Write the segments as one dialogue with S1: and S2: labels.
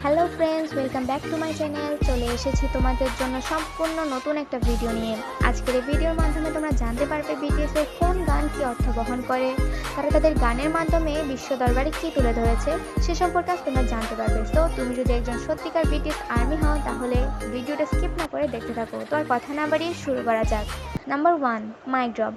S1: Hello friends, welcome back to my channel. চলে এসেছি তোমাদের জন্য সম্পূর্ণ নতুন একটা ভিডিও নিয়ে। আজকের এই ভিডিওর মাধ্যমে তোমরা জানতে পারবে বিটিএস এর কোন গান কি অর্থ বহন করে, তারা তাদের গানের মাধ্যমে বিশ্ব দরবারে কি তুলে ধরেছে সে সম্পর্কে আজ তোমরা জানতে পারবে। তো তুমি যদি একজন সত্যিকার বিটিএস আর্মি হও তাহলে ভিডিওটা স্কিপ না করে দেখতে থাকো। তো আর কথা না বাড়িয়ে শুরু করা যাক। Number 1, mic drop.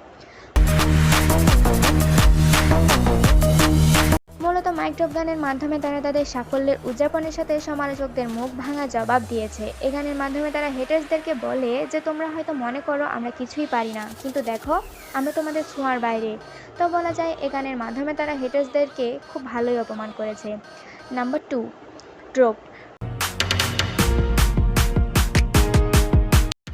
S1: মূলত মাইক ড্রপ গানের মাধ্যমে তারা তাদের সাফল্যের উদযাপনের সাথে সমালোচকদের মুখ ভাঙা জবাব দিয়েছে। এই গানের মাধ্যমে তারা হেটার্সদেরকে বলে যে তোমরা হয়তো মনে করো আমরা কিছুই পারি না, কিন্তু দেখো আমরা তোমাদের ছোঁয়ার বাইরে। তো বলা যায় এই গানের মাধ্যমে তারা হেটার্সদেরকে খুব ভালোই অপমান করেছে। Number 2, drop.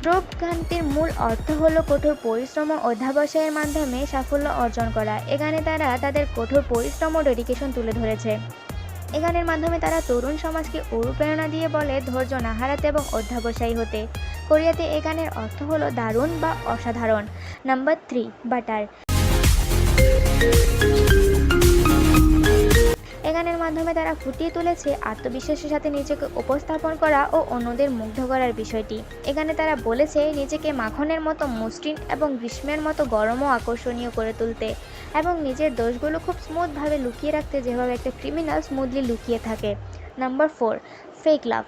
S1: ড্রপ গানটির মূল অর্থ হলো কঠোর পরিশ্রম ও অধ্যবসায়ের মাধ্যমে সাফল্য অর্জন করা। এ গানে তারা তাদের কঠোর পরিশ্রম ও ডেডিকেশন তুলে ধরেছে। এ গানের মাধ্যমে তারা তরুণ সমাজকে অনুপ্রেরণা দিয়ে বলে ধৈর্য না হারাতে এবং অধ্যবসায়ী হতে। কোরিয়াতে এ গানের অর্থ হলো দারুণ বা অসাধারণ। Number 3, butter. এ গানের মাধ্যমে তারা ফুটিয়ে তুলেছে আত্মবিশ্বাসের সাথে নিজেকে উপস্থাপন করা ও অন্যদের মুগ্ধ করার বিষয়টি। এ গানে তারা বলেছে নিজেকে মাখনের মতো মসৃণ এবং গ্রীষ্মের মতো গরম ও আকর্ষণীয় করে তুলতে, এবং নিজের দোষগুলো খুব স্মুথভাবে লুকিয়ে রাখতে, যেভাবে একটা ক্রিমিনাল স্মুথলি লুকিয়ে থাকে। নাম্বার 4, ফেক লাভ।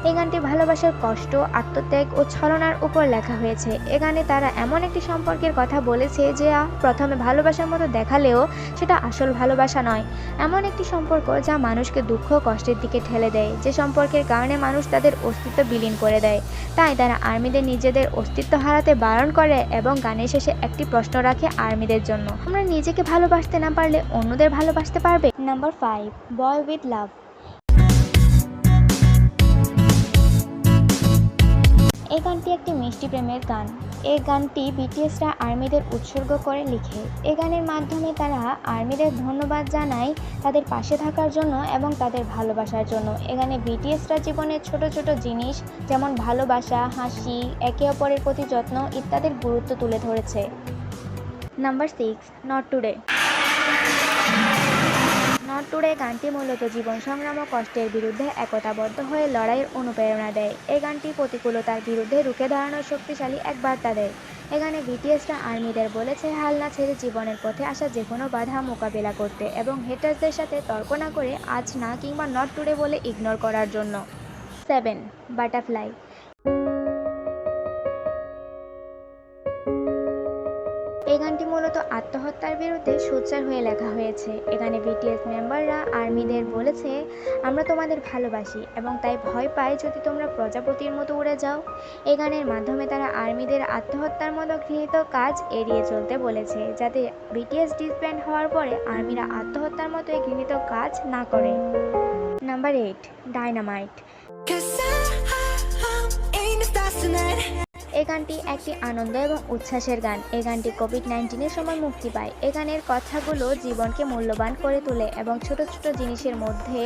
S1: এই গানটি ভালোবাসার কষ্ট, আত্মত্যাগ ও ছলনার উপর লেখা হয়েছে। এ গানে তারা এমন একটি সম্পর্কের কথা বলেছে যা প্রথমে ভালোবাসার মতো দেখালেও সেটা আসল ভালোবাসা নয়। এমন একটি সম্পর্ক যা মানুষকে দুঃখ কষ্টের দিকে ঠেলে দেয়, যে সম্পর্কের কারণে মানুষ তাদের অস্তিত্ব বিলীন করে দেয়। তাই তারা আর্মিদের নিজেদের অস্তিত্ব হারাতে বারণ করে এবং গানের শেষে একটি প্রশ্ন রাখে আর্মিদের জন্য, তোমরা নিজেকে ভালোবাসতে না পারলে অন্যদের ভালোবাসতে পারবে? Number 5, boy with love. এই গানটি একটি মিষ্টি প্রেমের গান। এই গানটি বিটিএসরা আর্মিদের উৎসর্গ করে লিখে। এই গানের মাধ্যমে তারা আর্মিদের ধন্যবাদ জানায় তাদের পাশে থাকার জন্য এবং তাদের ভালোবাসার জন্য। এই গানে বিটিএসরা জীবনের ছোট ছোট জিনিস যেমন ভালোবাসা, হাসি, একে অপরের প্রতি যত্ন ইত্যাদির গুরুত্ব তুলে ধরেছে। Number 6, not today. Not today গানটি মূলত জীবন সংগ্রাম ও কষ্টের বিরুদ্ধে একতাবদ্ধ হয়ে লড়াইয়ের অনুপ্রেরণা দেয়। এই গানটি প্রতিকূলতার বিরুদ্ধে রুখে দাঁড়ানোর শক্তিশালী এক বার্তা দেয়। এখানে বিটিএসরা আর্মিদের বলেছে হাল না ছেড়ে জীবনের পথে আসা যে কোনো বাধা মোকাবেলা করতে এবং হেটার্সদের সাথে তর্ক না করে আজ না কিংবা নট টুডে বলে ইগনোর করার জন্য। 7, বাটারফ্লাই। এই গানটি মূলত আত্মহত্যার বিরুদ্ধে সোচ্চার হয়ে লেখা হয়েছে। এখানে বিটিএস মেম্বাররা আর্মিদের বলেছে আমরা তোমাদের ভালোবাসি এবং তাই ভয় পাই যদি তোমরা প্রজাপতির মতো উড়ে যাও। এই গানের মাধ্যমে তারা আর্মিদের আত্মহত্যার মতো ঘৃণিত কাজ এড়িয়ে চলতে বলেছে, যাতে বিটিএস ডিসব্যান্ড হওয়ার পরে আর্মিরা আত্মহত্যার মতো এই ঘৃণিত কাজ না করে। Number 8, dynamite. এই গানটি একটি আনন্দ এবং উচ্ছ্বাসের গান। এই গানটি কোভিড-19 সময় মুক্তি পায়। এই গানের কথাগুলো জীবনকে মূল্যবান করে তোলে এবং ছোট ছোট জিনিসের মধ্যে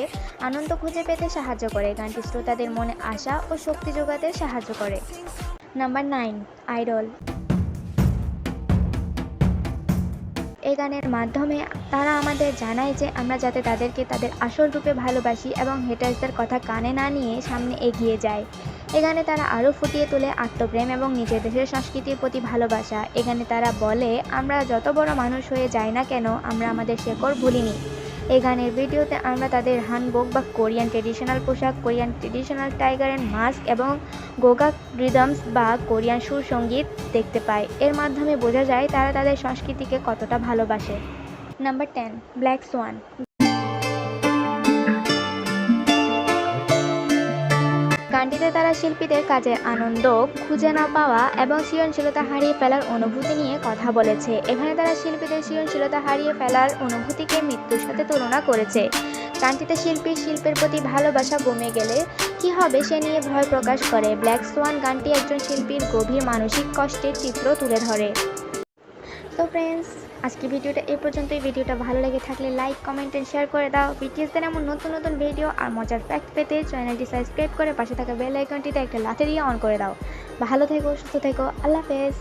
S1: আনন্দ খুঁজে পেতে সাহায্য করে। গানটি শ্রোতাদের মনে আশা ও শক্তি যোগাতে সাহায্য করে। Number 9, idol. এই গানের মাধ্যমে তারা আমাদের জানায় যে আমরা যাতে তাদেরকে তাদের আসল রূপে ভালোবাসি এবং হেটার্সদের কথা কানে না নিয়ে সামনে এগিয়ে যায়। এ গানে তারা আরও ফুটিয়ে তোলে আত্মপ্রেম এবং নিজের দেশের সংস্কৃতির প্রতি ভালোবাসা। এ গানে তারা বলে আমরা যত বড় মানুষ হয়ে যাই না কেন আমরা আমাদের শেকড় ভুলিনি। এই গানের ভিডিওতে আমরা তাদের হানবোক বা কোরিয়ান ট্রেডিশনাল পোশাক, Korean traditional tiger and mask এবং গোগা রিদমস বা কোরিয়ান সুর সঙ্গীত দেখতে পাই। এর মাধ্যমে বোঝা যায় তারা তাদের সংস্কৃতিকে কতটা ভালোবাসে। Number 10, black swan. গানটিতে তারা শিল্পীদের কাজের আনন্দ খুঁজে না পাওয়া এবং সৃজনশীলতা হারিয়ে ফেলার অনুভূতি নিয়ে কথা বলেছে। এখানে তারা শিল্পীদের সৃজনশীলতা হারিয়ে ফেলার অনুভূতিকে মৃত্যুর সাথে তুলনা করেছে। গানটিতে শিল্পীর শিল্পের প্রতি ভালোবাসা কমে গেলে কি হবে সে নিয়ে ভয় প্রকাশ করে। ব্ল্যাক সোয়ান গানটি একজন শিল্পীর গভীর মানসিক কষ্টের চিত্র তুলে ধরে। তো ফ্রেন্ডস, আজকে ভিডিওটা এই পর্যন্তই। ভিডিওটা ভালো লেগে থাকলে লাইক, কমেন্ট এন্ড শেয়ার করে দাও। বিটিএসদের এমন নতুন নতুন ভিডিও আর মজার ফ্যাক্ট পেতে চ্যানেলটি সাবস্ক্রাইব করে পাশে থাকা বেল আইকনটিতে একটা লাথি দিয়ে অন করে দাও। ভালো থেকো, সুস্থ থেকো, আল্লাহ হাফেজ।